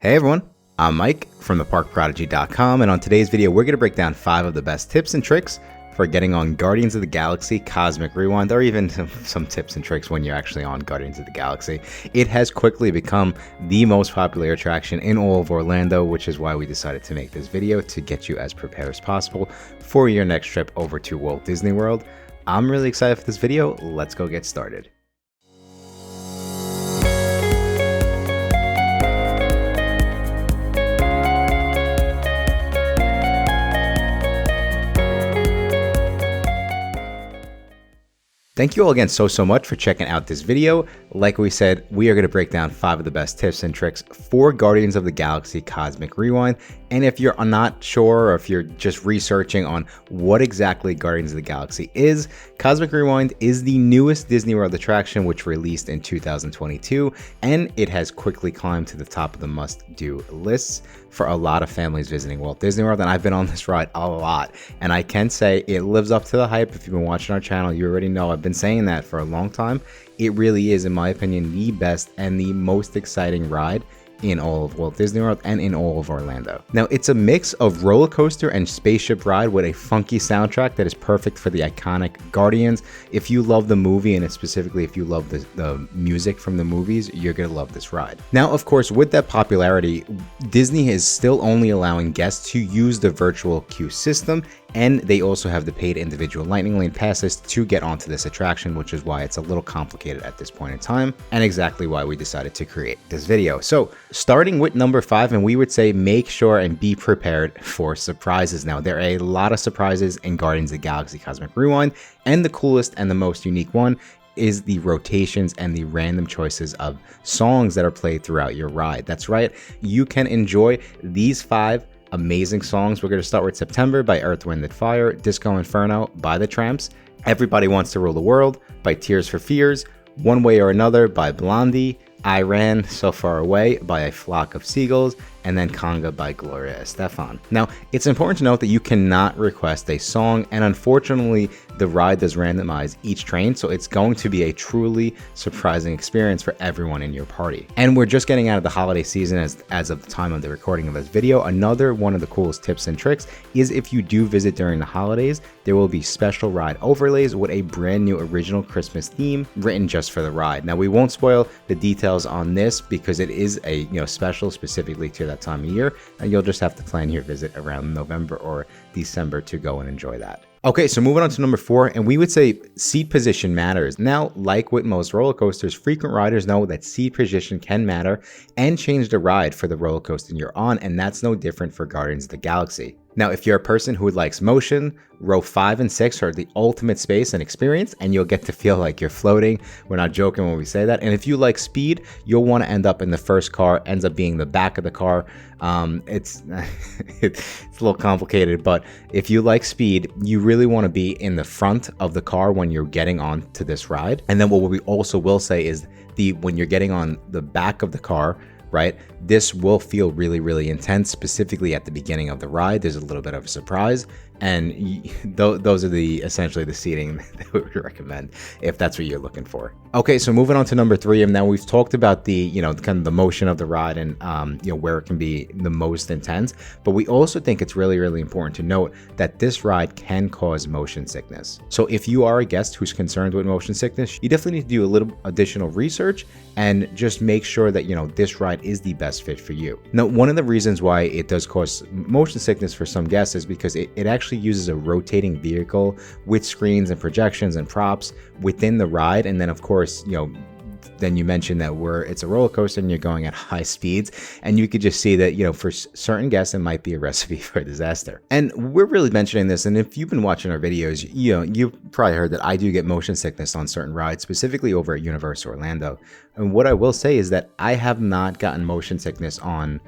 Hey everyone, I'm Mike from theparkprodigy.com, and on today's video we're going to break down 5 of the best tips and tricks for getting on Guardians of the Galaxy Cosmic Rewind, or even some tips and tricks when you're actually on Guardians of the Galaxy. It has quickly become the most popular attraction in all of Orlando, which is why we decided to make this video to get you as prepared as possible for your next trip over to Walt Disney World. I'm really excited for this video. Let's go get started. Thank you all again so much for checking out this video. Like we said, we are going to break down 5 of the best tips and tricks for Guardians of the Galaxy Cosmic Rewind. And if you're not sure, or if you're just researching on what exactly Guardians of the Galaxy is, Cosmic Rewind is the newest Disney World attraction, which released in 2022, and it has quickly climbed to the top of the must-do lists for a lot of families visiting Walt Disney World. And I've been on this ride a lot, and I can say it lives up to the hype. If you've been watching our channel, you already know I've been saying that for a long time. It really is, in my opinion, the best and the most exciting ride in all of Walt Disney World and in all of Orlando. Now, it's a mix of roller coaster and spaceship ride with a funky soundtrack that is perfect for the iconic Guardians. If you love the movie, and specifically if you love the music from the movies, you're gonna love this ride. Now, of course, with that popularity, Disney is still only allowing guests to use the virtual queue system, and they also have the paid individual Lightning Lane passes to get onto this attraction, which is why it's a little complicated at this point in time, and exactly why we decided to create this video. So, starting with number 5, and we would say make sure and be prepared for surprises. Now, there are a lot of surprises in Guardians of the Galaxy Cosmic Rewind, and the coolest and the most unique one is the rotations and the random choices of songs that are played throughout your ride. That's right, you can enjoy these 5 amazing songs. We're going to start with September by Earth, Wind & Fire, Disco Inferno by The Tramps, Everybody Wants to Rule the World by Tears for Fears, One Way or Another by Blondie, I Ran So Far Away by A Flock of Seagulls, and then Conga by Gloria Estefan. Now, it's important to note that you cannot request a song, and unfortunately, the ride does randomize each train, so it's going to be a truly surprising experience for everyone in your party. And we're just getting out of the holiday season as of the time of the recording of this video. Another one of the coolest tips and tricks is if you do visit during the holidays, there will be special ride overlays with a brand new original Christmas theme written just for the ride. Now, we won't spoil the details on this because it is a special specifically to that time of year, and you'll just have to plan your visit around November or December to go and enjoy that. Okay, so moving on to number 4, and we would say seat position matters. Now, like with most roller coasters, frequent riders know that seat position can matter and change the ride for the roller coaster you're on, and that's no different for Guardians of the Galaxy. Now, if you're a person who likes motion, row 5 and 6 are the ultimate space and experience, and you'll get to feel like you're floating. We're not joking when we say that. And if you like speed, you'll want to end up in the first car, ends up being the back of the car. It's a little complicated, but if you like speed, you really want to be in the front of the car when you're getting on to this ride. And then what we also will say is when you're getting on the back of the car, right, this will feel really intense, specifically at the beginning of the ride. There's a little bit of a surprise, and those are essentially the seating that we would recommend if that's what you're looking for. Okay, so moving on to number 3, and now we've talked about the kind of the motion of the ride and where it can be the most intense, but we also think it's really important to note that this ride can cause motion sickness. So if you are a guest who's concerned with motion sickness, you definitely need to do a little additional research and just make sure that this ride is the best fit for you. Now, one of the reasons why it does cause motion sickness for some guests is because it actually uses a rotating vehicle with screens and projections and props within the ride, and then of course then you mentioned that it's a roller coaster and you're going at high speeds, and you could just see that for certain guests it might be a recipe for disaster. And we're really mentioning this, and if you've been watching our videos, you've probably heard that I do get motion sickness on certain rides, specifically over at Universal Orlando. And what I will say is that I have not gotten motion sickness on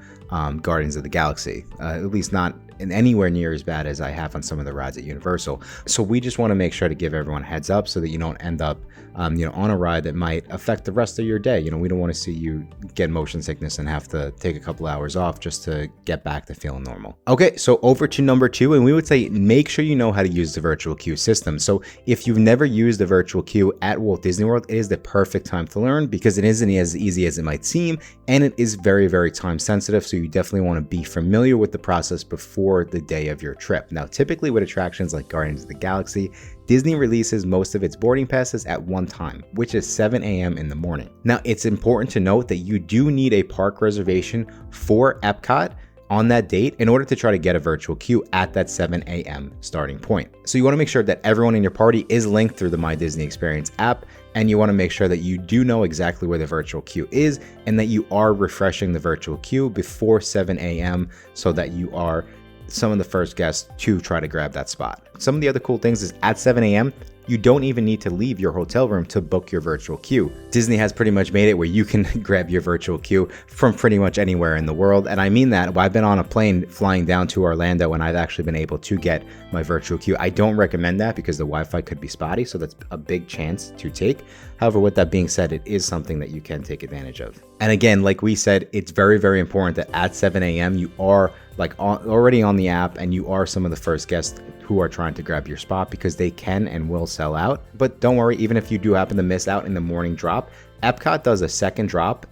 Guardians of the Galaxy, at least not anywhere near as bad as I have on some of the rides at Universal. So we just want to make sure to give everyone a heads up so that you don't end up on a ride that might affect the rest of your day. We don't want to see you get motion sickness and have to take a couple hours off just to get back to feeling normal. Okay, so over to number 2, and we would say make sure you know how to use the virtual queue system. So if you've never used the virtual queue at Walt Disney World, it is the perfect time to learn because it isn't as easy as it might seem, and it is very, very time sensitive. So you definitely want to be familiar with the process before the day of your trip. Now, typically with attractions like Guardians of the Galaxy, Disney releases most of its boarding passes at one time, which is 7 a.m. in the morning. Now, it's important to note that you do need a park reservation for Epcot on that date in order to try to get a virtual queue at that 7 a.m. starting point. So you want to make sure that everyone in your party is linked through the My Disney Experience app, and you want to make sure that you do know exactly where the virtual queue is and that you are refreshing the virtual queue before 7 a.m. so that you are some of the first guests to try to grab that spot. Some of the other cool things is at 7 a.m., you don't even need to leave your hotel room to book your virtual queue. Disney has pretty much made it where you can grab your virtual queue from pretty much anywhere in the world. And I mean that. I've been on a plane flying down to Orlando and I've actually been able to get my virtual queue. I don't recommend that because the Wi-Fi could be spotty, so that's a big chance to take. However, with that being said, it is something that you can take advantage of. And again, like we said, it's very, very important that at 7 a.m. you are already on the app and you are some of the first guests who are trying to grab your spot, because they can and will sell out. But don't worry, even if you do happen to miss out in the morning drop, Epcot does a second drop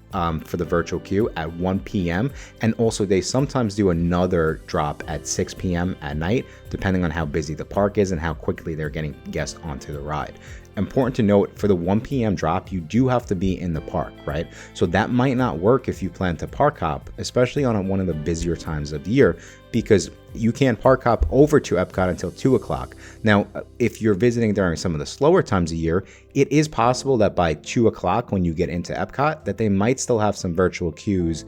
for the virtual queue at 1 p.m. And also they sometimes do another drop at 6 p.m. at night, depending on how busy the park is and how quickly they're getting guests onto the ride. Important to note, for the 1 p.m. drop, you do have to be in the park, right? So that might not work if you plan to park hop, especially on one of the busier times of the year, because you can't park hop over to Epcot until 2 o'clock. Now, if you're visiting during some of the slower times of year, it is possible that by 2 o'clock when you get into Epcot, that they might still have some virtual queues,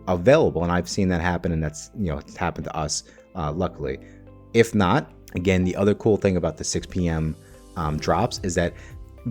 available. And I've seen that happen, and that's, it's happened to us, luckily. If not, again, the other cool thing about the 6 p.m. Drops is that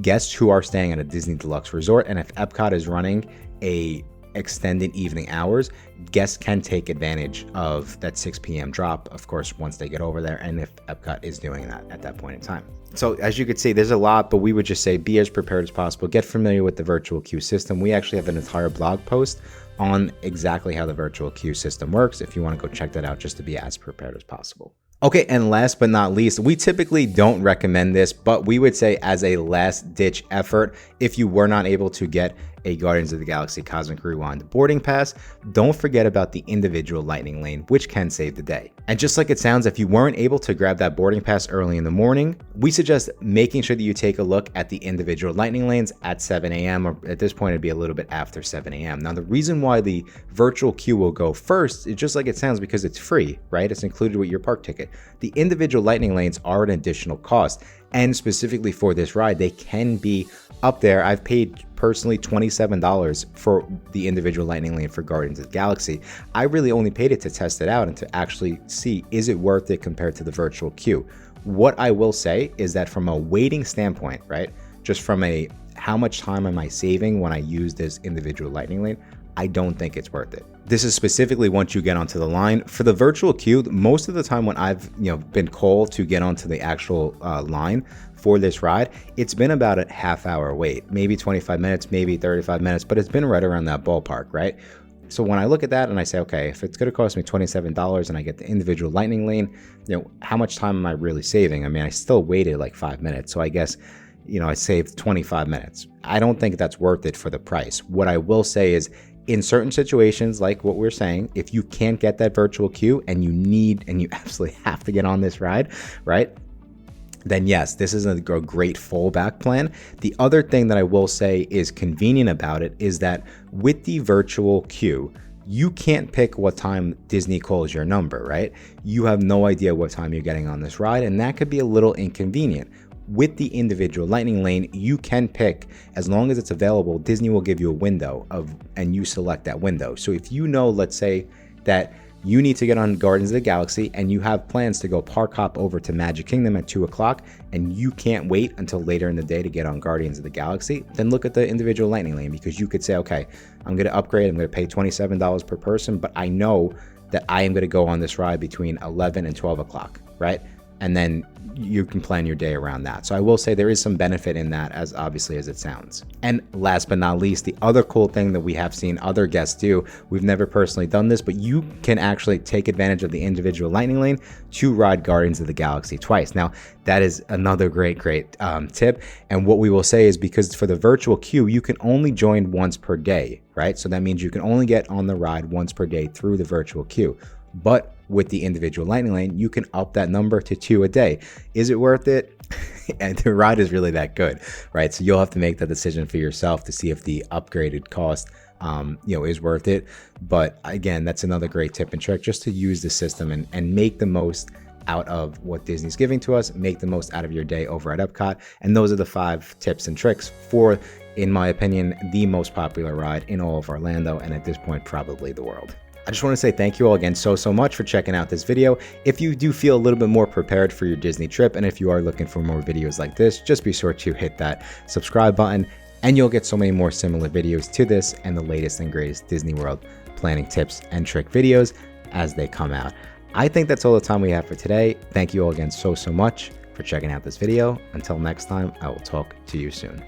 guests who are staying at a Disney Deluxe resort, and if Epcot is running a extended evening hours, guests can take advantage of that 6 p.m. drop, of course, once they get over there, and if Epcot is doing that at that point in time. So as you can see, there's a lot, but we would just say be as prepared as possible. Get familiar with the virtual queue system. We actually have an entire blog post on exactly how the virtual queue system works if you want to go check that out, just to be as prepared as possible. Okay, and last but not least, we typically don't recommend this, but we would say as a last-ditch effort, if you were not able to get a Guardians of the Galaxy Cosmic Rewind boarding pass, don't forget about the individual lightning lane, which can save the day. And just like it sounds, if you weren't able to grab that boarding pass early in the morning, we suggest making sure that you take a look at the individual lightning lanes at 7 a.m. or at this point it'd be a little bit after 7 a.m. Now, the reason why the virtual queue will go first is just like it sounds, because it's free, right? It's included with your park ticket. The individual lightning lanes are an additional cost, and specifically for this ride, they can be up there. I've paid personally $27 for the individual lightning lane for Guardians of the Galaxy. I really only paid it to test it out and to actually see, is it worth it compared to the virtual queue? What I will say is that from a waiting standpoint, right, just from a how much time am I saving when I use this individual lightning lane, I don't think it's worth it. This is specifically once you get onto the line. For the virtual queue, most of the time when I've been called to get onto the actual line for this ride, it's been about a half-hour wait, maybe 25 minutes, maybe 35 minutes, but it's been right around that ballpark, right? So when I look at that and I say, okay, if it's going to cost me $27 and I get the individual lightning lane, how much time am I really saving? I mean, I still waited like 5 minutes, so I guess I saved 25 minutes. I don't think that's worth it for the price. What I will say is, in certain situations, like what we're saying, if you can't get that virtual queue and you absolutely have to get on this ride, right? Then yes, this is a great fallback plan. The other thing that I will say is convenient about it is that with the virtual queue, you can't pick what time Disney calls your number, right? You have no idea what time you're getting on this ride, and that could be a little inconvenient. With the individual lightning lane, you can pick, as long as it's available, Disney will give you a window and you select that window. So if let's say that you need to get on Guardians of the Galaxy and you have plans to go park hop over to Magic Kingdom at 2 o'clock and you can't wait until later in the day to get on Guardians of the Galaxy, then look at the individual lightning lane, because you could say, okay, I'm going to upgrade, I'm going to pay $27 per person, but I know that I am going to go on this ride between 11 and 12 o'clock, right? And then you can plan your day around that. So I will say there is some benefit in that, as obviously as it sounds. And last but not least, the other cool thing that we have seen other guests do, we've never personally done this, but you can actually take advantage of the individual lightning lane to ride Guardians of the Galaxy twice. Now, that is another great tip. And what we will say is, because for the virtual queue, you can only join once per day, right? So that means you can only get on the ride once per day through the virtual queue. But with the individual lightning lane, you can up that number to 2 a day. Is it worth it? And the ride is really that good, right? So you'll have to make that decision for yourself to see if the upgraded cost is worth it. But again, that's another great tip and trick, just to use the system and make the most out of what Disney's giving to us, make the most out of your day over at Epcot. And those are the 5 tips and tricks for, in my opinion, the most popular ride in all of Orlando, and at this point, probably the world. I just want to say thank you all again so much for checking out this video. If you do feel a little bit more prepared for your Disney trip, and if you are looking for more videos like this, just be sure to hit that subscribe button, and you'll get so many more similar videos to this and the latest and greatest Disney World planning tips and trick videos as they come out. I think that's all the time we have for today. Thank you all again so much for checking out this video. Until next time, I will talk to you soon.